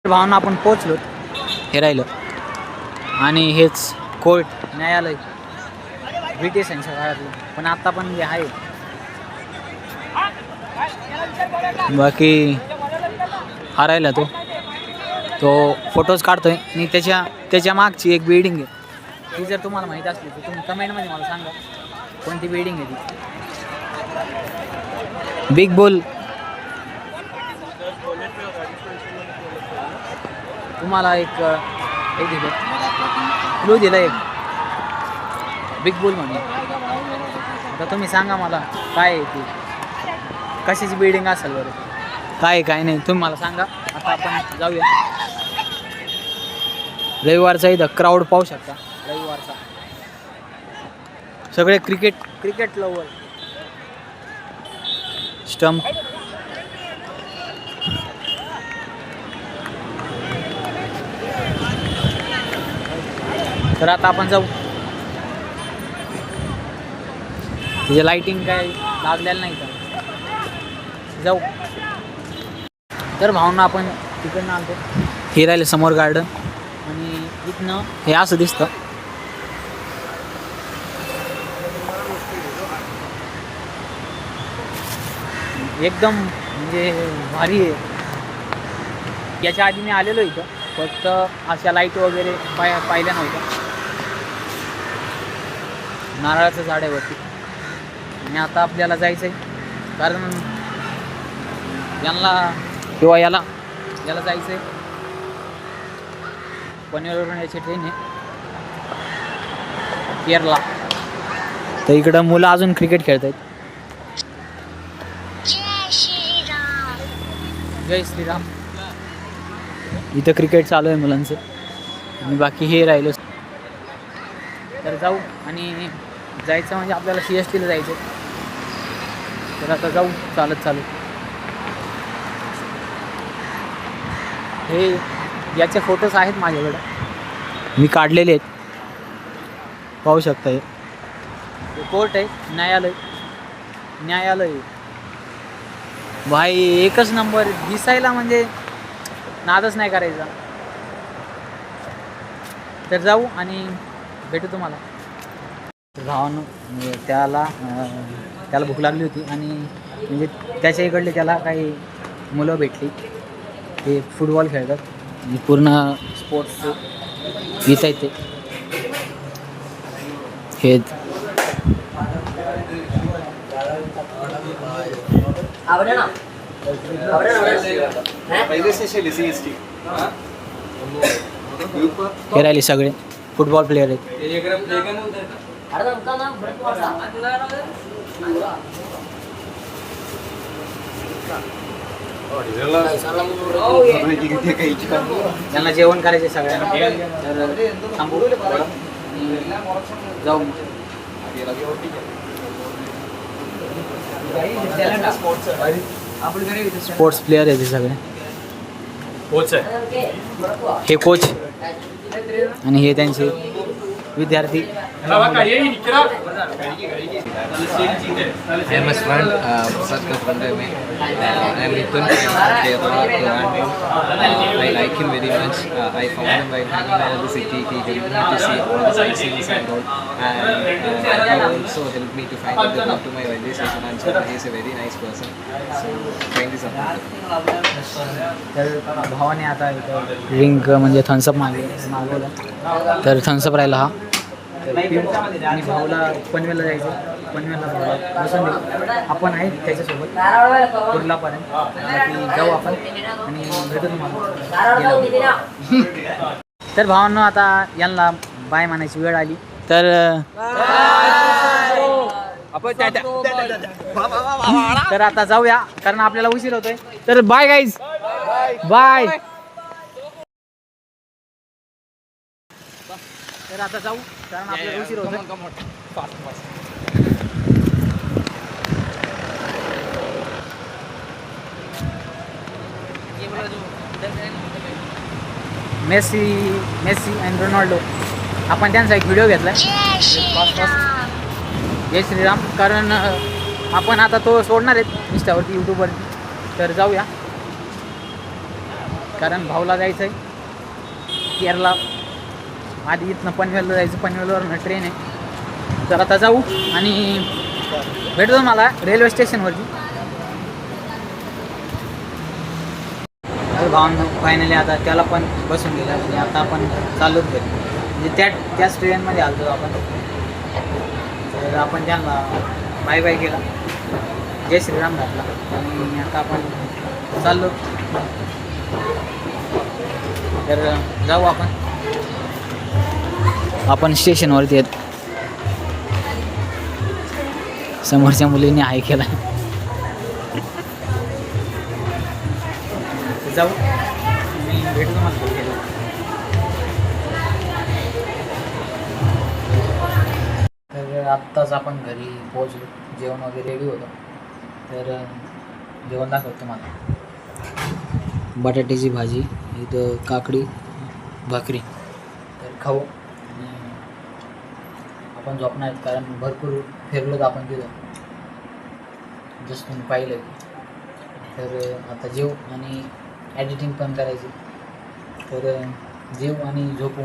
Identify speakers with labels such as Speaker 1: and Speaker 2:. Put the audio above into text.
Speaker 1: भावना आपण पोचलो. हे राहिलं आणि हेच कोर्ट न्यायालय ब्रिटिशांच्या काळातलं, पण आता पण जे आहे. बाकी हा राहिला तो फोटोज काढतोय आणि त्याच्या मागची एक बिल्डिंग आहे. ती जर तुम्हाला माहीत असली तर तुम्ही कमेंटमध्ये मला सांगा कोणती बिल्डिंग आहे ती. बिग बुल तुम्हाला एक दिलं क्लू दिलं एक बिग बुल म्हणून. आता तुम्ही सांगा मला काय आहे ती, कशाची बिल्डिंग असेल बरं, काय नाही तुम्ही मला सांगा. आता आपण जाऊया. रविवारचा इथं क्राऊड पाहू शकता. रविवारचा सगळे क्रिकेट लवर स्टंप. तर आता आपण जाऊ. तिचे लाइटिंग काय लागलेलं नाही का, जाऊ. तर भावना आपण तिकडनं आलो. हे राहिलं समोर गार्डन आणि इथनं हे असं दिसतं. एकदम म्हणजे भारी आहे. याच्या आधी मी आलेलो इथं, फक्त अशा लाईट वगैरे पाहिल्या नव्हत्या. नारळाचं झाड आहे वरती. आणि आता आपल्याला जायचं आहे कारण याला जायचं आहे. पनवेलवरून याची ट्रेन आहे केरला. तर इकडं मुलं अजून क्रिकेट खेळत आहेत. जय श्रीराम. इथं क्रिकेट चालू आहे मुलांचं आणि बाकी हे राहिलं. तर जाऊ आणि जायचं म्हणजे आपल्याला CSTला जायचं. तर आता जाऊ चालत. हे याचे फोटोज आहेत माझ्याकडं, मी काढलेले आहेत, पाहू शकता. हे कोर्ट आहे, न्यायालय भाई एकच नंबर. दिसायला म्हणजे नादच नाही करायचा. तर जाऊ आणि भेटू तुम्हाला. भावानं त्याला भूक लागली होती आणि म्हणजे त्याच्या इकडले त्याला काही मुलं भेटली. ते फुटबॉल खेळतात, पूर्ण स्पोर्ट्स इथं येते. हे राहिले सगळे फुटबॉल प्लेयर आहेत. त्यांना जेवण करायचे सगळ्यांना. तर थांबू जाऊ. स्पोर्ट्स प्लेयर आहे ते सगळे. कोच आहे, हे कोच आणि हे त्यांचे विद्यार्थी.
Speaker 2: I am a student Prasad Kapunde mein. I am Mithun from Kerala. I like him very much. I found him while hanging around the city. He helped me to see all the sightseeing and all. And he also helped me to find out the route to my railway station. And so he is a very nice person. So kindly support.
Speaker 1: तर भावाने आता drink म्हणजे Thums Up मागवलं. तर Thums Up राहिला हा. आणि भाऊला पनवेलला जायचं. पनवेलला बसून देऊ आपण आहे त्याच्यासोबत कुर्लापर्यंत. जाऊ आपण आणि भेटू तुम्हाला. तर भावांनो आता यांना बाय म्हणायची वेळ आली. तर आता जाऊया कारण आपल्याला उशीर होतोय. तर बाय गाईज, बाय. तर आता जाऊ कारण आपल्याला उशीर होतोय. मेसी आणि रोनाल्डो आपण त्यांचा एक व्हिडिओ घेतला. जय श्रीराम. कारण आपण आता तो सोडणार आहेत इंस्टावरती, यूट्यूबवरती. तर जाऊया. कारण भाऊला जायचं आहे केरला. आधी इथनं पनवेलला जायचं, पनवेलवरनं ट्रेन आहे. तर आता जाऊ आणि भेटतो मला रेल्वे स्टेशनवरती. भावांना फायनली आता त्याला पण बसून गेला आणि आता आपण चालूच घरी, म्हणजे त्याच ट्रेनमध्ये आलो आपण. तर आपण त्यांना बाय बाय केला, जय श्रीराम घातला आणि आता आपण चाललो. तर जाऊ आपण स्टेशनवरती आहेत. समोरच्या मुलीने हाय केला. जाऊ मी भेटतो मला. तर आत्ताच आपण घरी पोहोचलो, जेवण वगैरे रेडी होतं. तर जेवण दाखवतो मला. बटाट्याची भाजी, इथं काकडी भाकरी. तर खाऊ आणि आपण झोपणार आहेत कारण भरपूर फिरलो तर आपण तिथं, जसं तुम्ही पाहिलं. तर आता जेवू आणि एडिटिंग पण करायची. तर जेवू आणि झोपू.